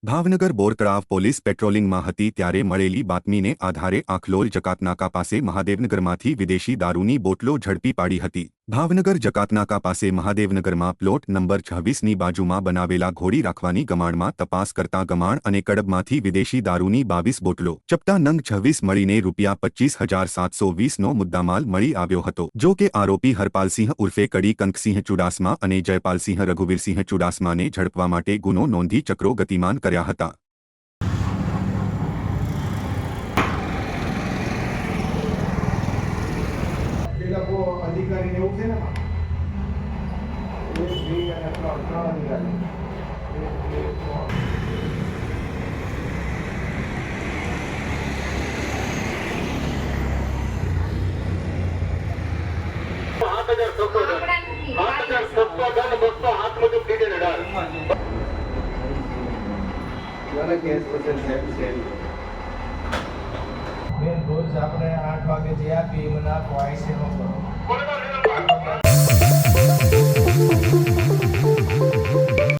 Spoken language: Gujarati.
ભાવનગર બોરતળાવ પોલીસ પેટ્રોલિંગમાં હતી ત્યારે મળેલી બાતમીને આધારે આખલોલ જકાતનાકા પાસે મહાદેવનગરમાંથી વિદેશી દારૂની બોટલો ઝડપી પાડી હતી। ભાવનગર જકાતનાકા પાસે મહાદેવનગરમાં પ્લોટ નંબર 26ની બાજુમાં બનાવેલા ઘોડી રાખવાની ગમાણમાં તપાસ કરતા ગમાણ અને કડબમાંથી વિદેશી દારૂની 22 બોટલો ચપટા નંગ 26 મળીને ₹25,720નો મુદ્દામાલ મળી આવ્યો હતો। જો કે આરોપી હરપાલસિંહ ઉર્ફે કડી કંકસિંહ ચુડાસમા અને જયપાલસિંહ રઘુવીરસિંહ ચુડાસમાને ઝડપવા માટે ગુનો નોંધી ચક્રો ગતિમાન કર્યા હતા। अधिकारी ने उठे ना एक भी અને ત્રણ અધિકારી રોજ આપણે 8 વાગે જે આપી મને આપો આઈસી નો કરો।